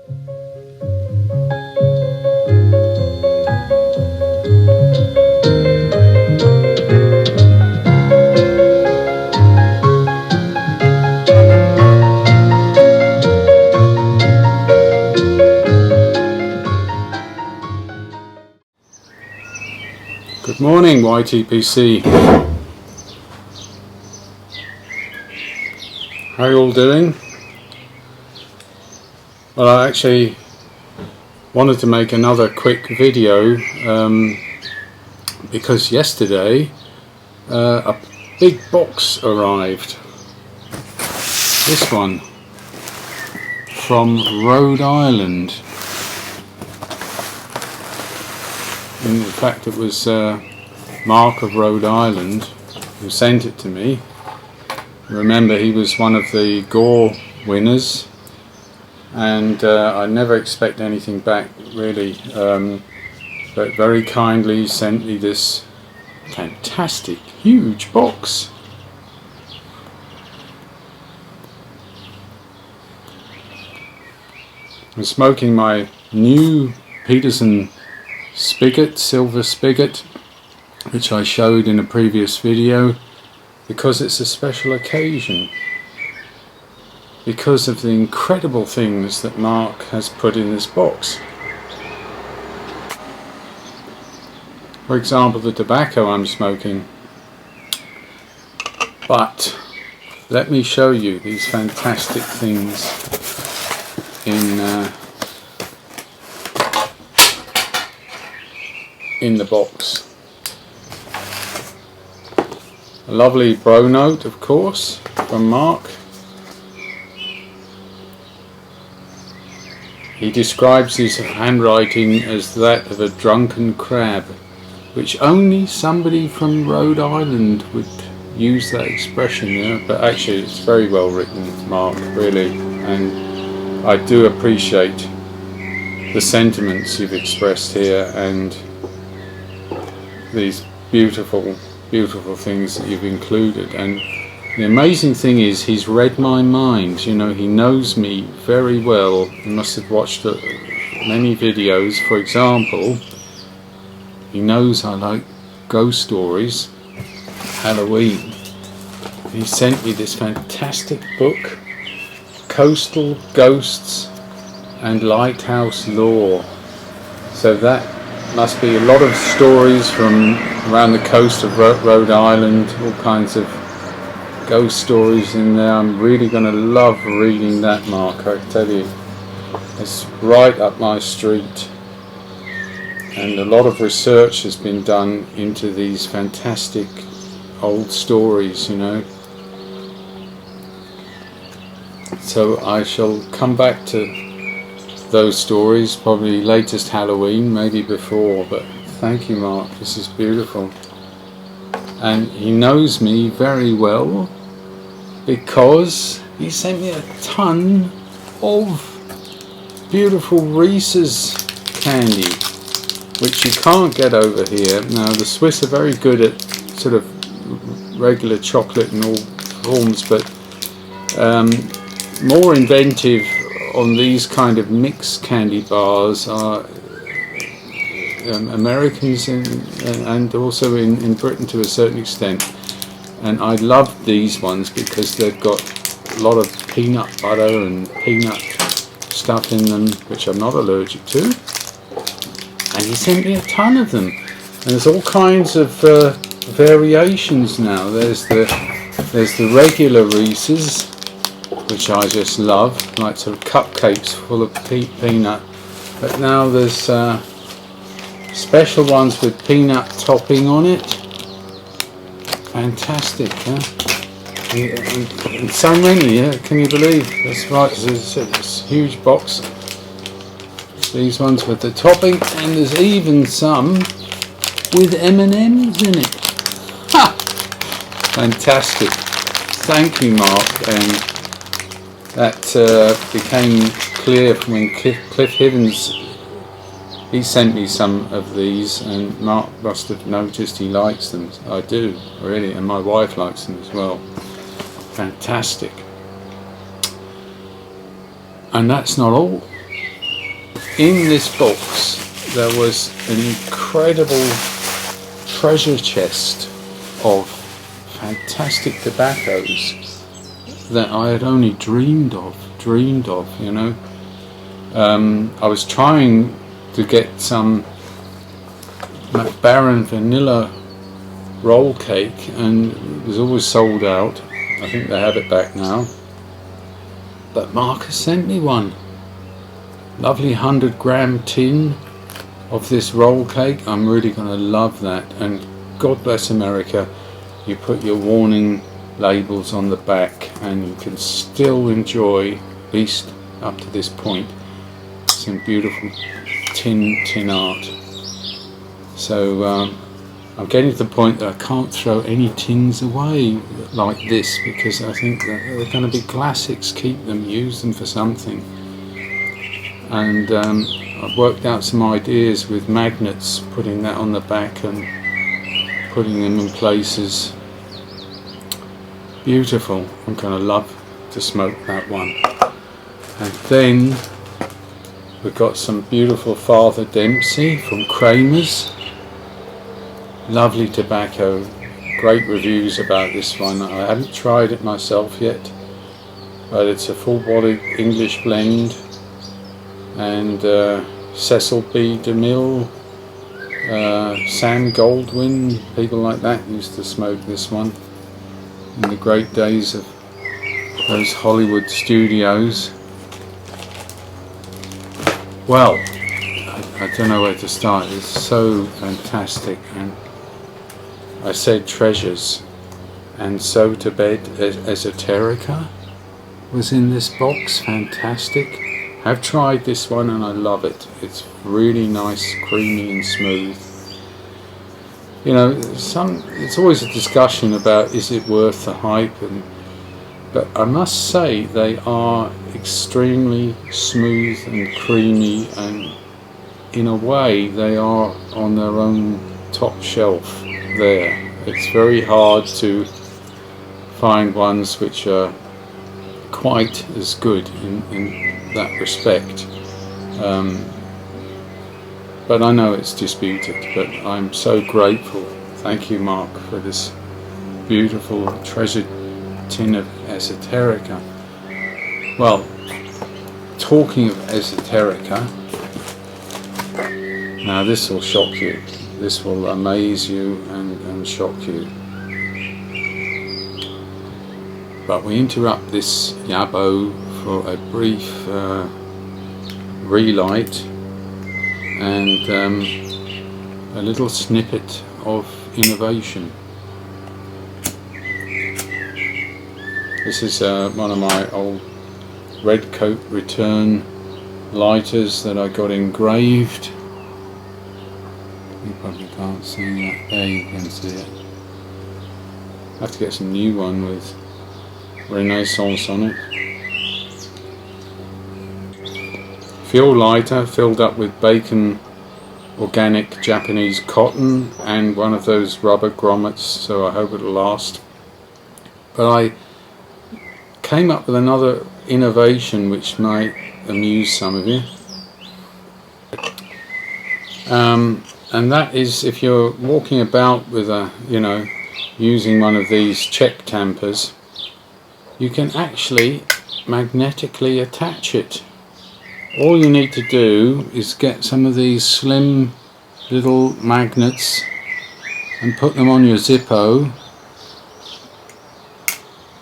Good morning, YTPC. How are you all doing? Well, I actually wanted to make another quick video because yesterday a big box arrived. This one from Rhode Island. In fact, it was Mark of Rhode Island who sent it to me. Remember, he was one of the Gore winners, and I never expect anything back really, but very kindly sent me this fantastic huge box. I'm smoking my new Peterson spigot, silver spigot, which I showed in a previous video, because it's a special occasion, because of the incredible things that Mark has put in this box. For example, the tobacco I'm smoking. But let me show you these fantastic things in the box. A lovely bro note, of course, from Mark. He describes his handwriting as that of a drunken crab, which only somebody from Rhode Island would use that expression, but actually it's very well written, Mark, really, and I do appreciate the sentiments you've expressed here and these beautiful things that you've included. And the amazing thing is, he's read my mind. He knows me very well. He must have watched many videos. For example, he knows I like ghost stories, Halloween. He sent me this fantastic book, Coastal Ghosts and Lighthouse Lore. So that must be a lot of stories from around the coast of Rhode Island, all kinds of ghost stories in there. I'm really going to love reading that, Mark, I tell you. It's right up my street, and a lot of research has been done into these fantastic old stories, So I shall come back to those stories, probably latest Halloween, maybe before, but thank you, Mark, this is beautiful. And he knows me very well because he sent me a ton of beautiful Reeses candy, which you can't get over here. Now, the Swiss are very good at sort of regular chocolate in all forms, but more inventive on these kind of mixed candy bars are Americans and also in Britain to a certain extent. And I love these ones because they've got a lot of peanut butter and peanut stuff in them, which I'm not allergic to. And he sent me a ton of them. And there's all kinds of variations now. There's the regular Reeses, which I just love, like sort of cupcakes full of peanut. But now there's special ones with peanut topping on it. Fantastic, huh? And so many, can you believe? That's right, it's a huge box. These ones with the topping, and there's even some with M&Ms in it. Ha! Fantastic. Thank you, Mark. And that became clear from when Cliff Hivens, he sent me some of these, and Mark must have noticed he likes them. I do, really, and my wife likes them as well. Fantastic. And that's not all. in this box there was an incredible treasure chest of fantastic tobaccos that I had only dreamed of, you know. I was trying to get some McBaron vanilla roll cake, and it was always sold out. I think they have it back now. But Mark has sent me one. Lovely 100-gram tin of this roll cake. I'm really going to love that. And God bless America, you put your warning labels on the back and you can still enjoy, at least up to this point, some beautiful tin art. So I'm getting to the point that I can't throw any tins away like this, because I think that they're going to be classics. Keep them, use them for something. And I've worked out some ideas with magnets, putting that on the back and putting them in places. Beautiful. I'm going to love to smoke that one. And then we've got some beautiful Father Dempsey from Kramer's. Lovely tobacco, great reviews about this one. I haven't tried it myself yet, but it's a full-bodied English blend, and Cecil B. DeMille, Sam Goldwyn, people like that used to smoke this one in the great days of those Hollywood studios. Well, I don't know where to start. It's so fantastic. And I said treasures, and So to Bed Esoterica was in this box. Fantastic. I've tried this one and I love it. It's really nice, creamy and smooth. You know, it's always a discussion about, is it worth the hype, but I must say they are extremely smooth and creamy, and in a way they are on their own top shelf there. It's very hard to find ones which are quite as good in that respect. But I know it's disputed, but I'm so grateful. Thank you, Mark, for this beautiful treasured tin of Esoterica. Well, talking of Esoterica, now this will shock you. This will amaze you and shock you. But we interrupt this yabbo for a brief relight and a little snippet of innovation. This is one of my old red coat return lighters that I got engraved. You probably can't see that. There you can see it. I have to get some new one with Renaissance on it. Fuel lighter filled up with bacon, organic Japanese cotton, and one of those rubber grommets, so I hope it'll last. But I came up with another innovation which might amuse some of you. And that is, if you're walking about with a, using one of these Czech tampers, you can actually magnetically attach it. All you need to do is get some of these slim little magnets and put them on your Zippo,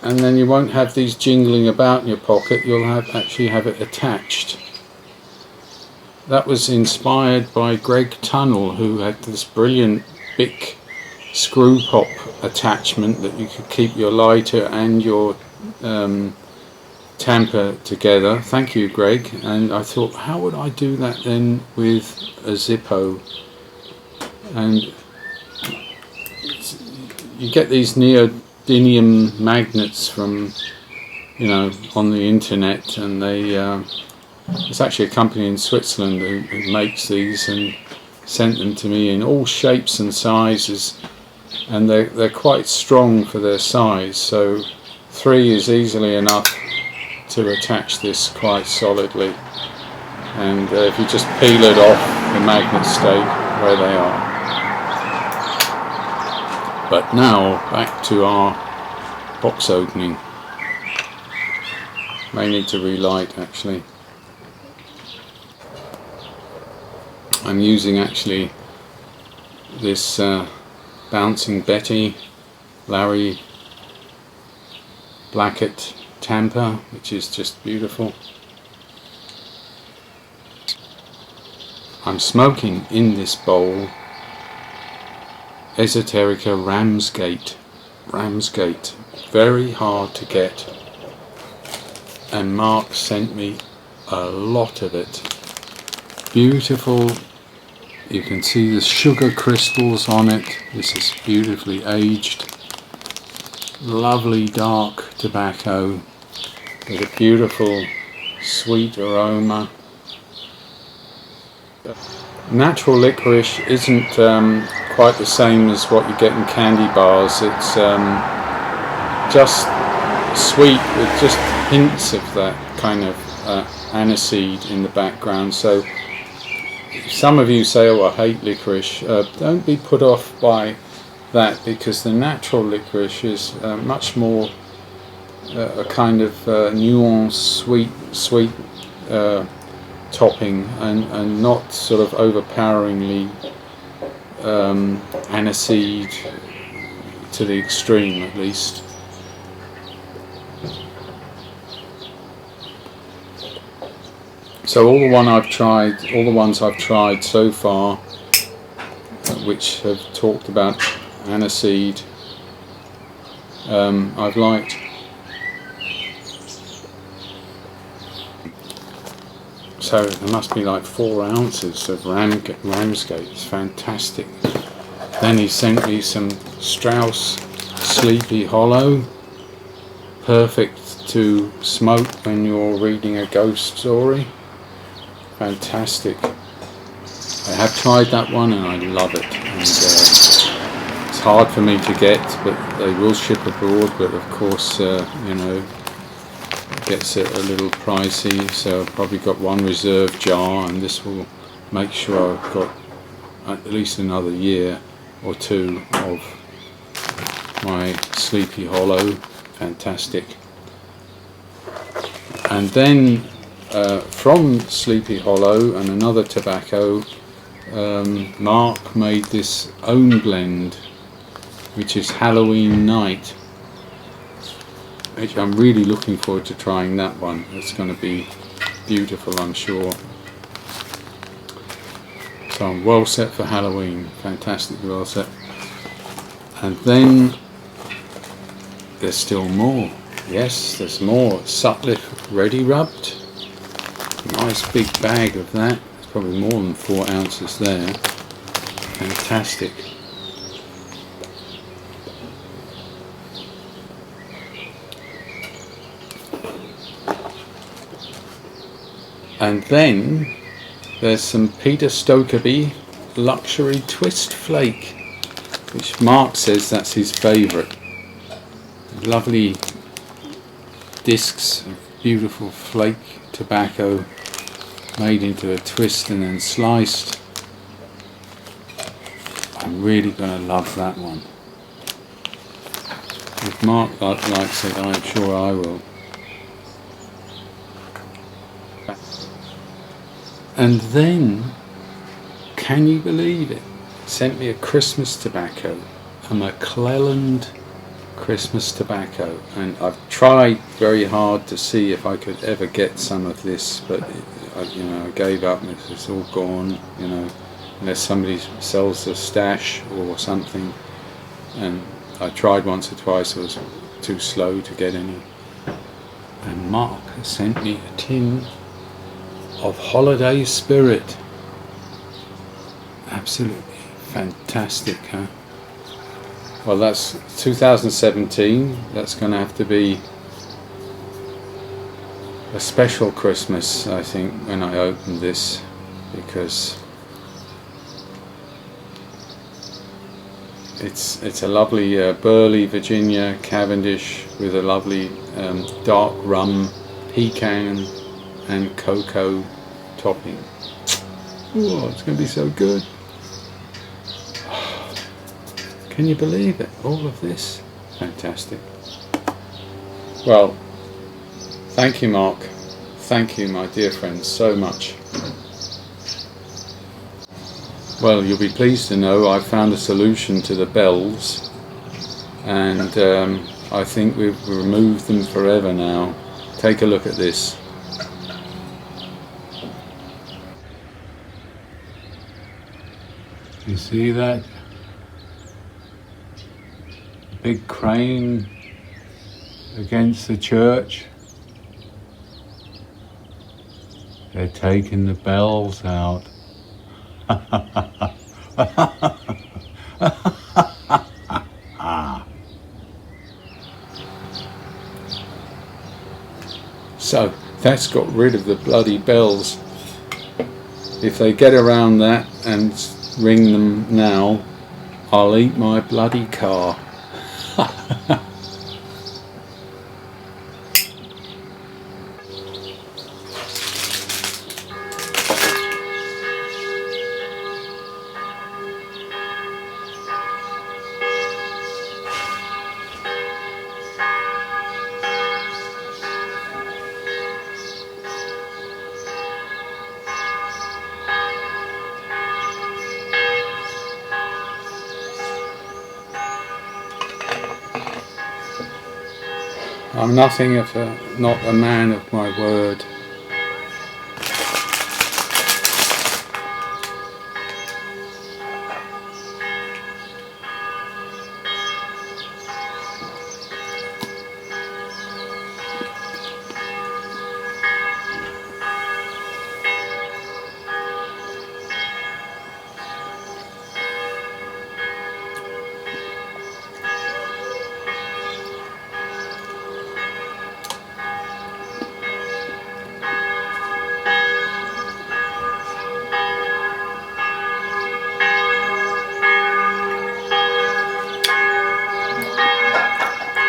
and then you won't have these jingling about in your pocket. You'll actually have it attached. That was inspired by Greg Tunnell, who had this brilliant big screw pop attachment that you could keep your lighter and your tamper together. Thank you, Greg. And I thought, how would I do that then with a Zippo? And you get these neodymium magnets from, on the internet, and they it's actually a company in Switzerland who makes these and sent them to me in all shapes and sizes, and they're quite strong for their size, so 3 is easily enough to attach this quite solidly. and if you just peel it off, the magnets stay where they are. But now back to our box opening. May need to relight actually. I'm using actually this Bouncing Betty Larry Blackett tamper, which is just beautiful. I'm smoking in this bowl Esoterica Ramsgate, very hard to get, and Mark sent me a lot of it. Beautiful. You can see the sugar crystals on it. This is beautifully aged. Lovely dark tobacco with a beautiful sweet aroma. Natural licorice isn't quite the same as what you get in candy bars. It's just sweet with just hints of that kind of aniseed in the background. So some of you say, oh, I hate licorice. Don't be put off by that, because the natural licorice is much more a kind of nuanced sweet topping, and not sort of overpoweringly aniseed to the extreme, at least. So all the ones I've tried so far, which have talked about aniseed, I've liked. So there must be like 4 ounces of Ramsgate. It's fantastic. Then he sent me some Strauss Sleepy Hollow, perfect to smoke when you're reading a ghost story. Fantastic. I have tried that one and I love it, and it's hard for me to get, but they will ship abroad, but of course you know, it gets it a little pricey, so I've probably got one reserve jar, and this will make sure I've got at least another year or 2 of my Sleepy Hollow. Fantastic. And then from Sleepy Hollow and another tobacco, Mark made this own blend, which is Halloween Night, which I'm really looking forward to trying that one. It's going to be beautiful, I'm sure. So I'm well set for Halloween, fantastically well set. And then there's still more. Yes, there's more. Sutliff Ready Rubbed. Nice big bag of that. It's probably more than 4 ounces there. Fantastic. And then there's some Peter Stokerby Luxury Twist Flake, which Mark says that's his favourite. Lovely discs of beautiful flake tobacco made into a twist and then sliced. I'm really going to love that one. If Mark likes it, I'm sure I will. And then, can you believe it? Sent me a Christmas tobacco, a McClelland Christmas tobacco, and I've tried very hard to see if I could ever get some of this, but you know, I gave up. It's all gone, you know, unless somebody sells a stash or something. And I tried once or twice. I was too slow to get any. And Mark has sent me a tin of Holiday Spirit. Absolutely fantastic, huh? Well, that's 2017. That's going to have to be a special Christmas, I think, when I open this, because it's a lovely Burley Virginia Cavendish with a lovely dark rum, pecan and cocoa topping. Oh, it's going to be so good. Can you believe it? All of this? Fantastic. Well, thank you, Mark. Thank you, my dear friends, so much. Well, you'll be pleased to know I've found a solution to the bells, and I think we've removed them forever now. Take a look at this. You see that? Big crane against the church. They're taking the bells out. So that's got rid of the bloody bells. If they get around that and ring them now, I'll eat my bloody car. I'm nothing if not a man of my word.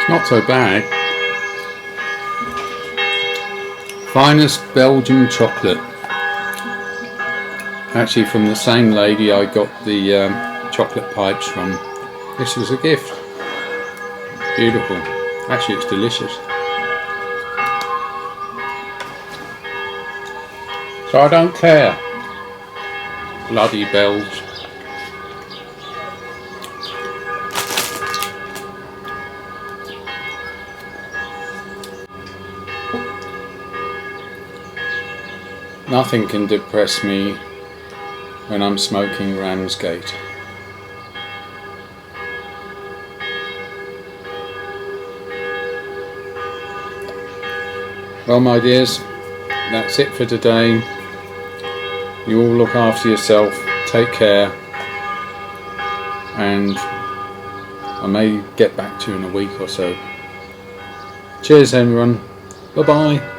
Not so bad. Finest Belgian chocolate. Actually from the same lady I got the chocolate pipes from. This was a gift. Beautiful. Actually it's delicious. So I don't care. Bloody bells. Nothing can depress me when I'm smoking Ramsgate. Well, my dears, that's it for today. You all look after yourself, take care, and I may get back to you in a week or so. Cheers everyone, bye bye.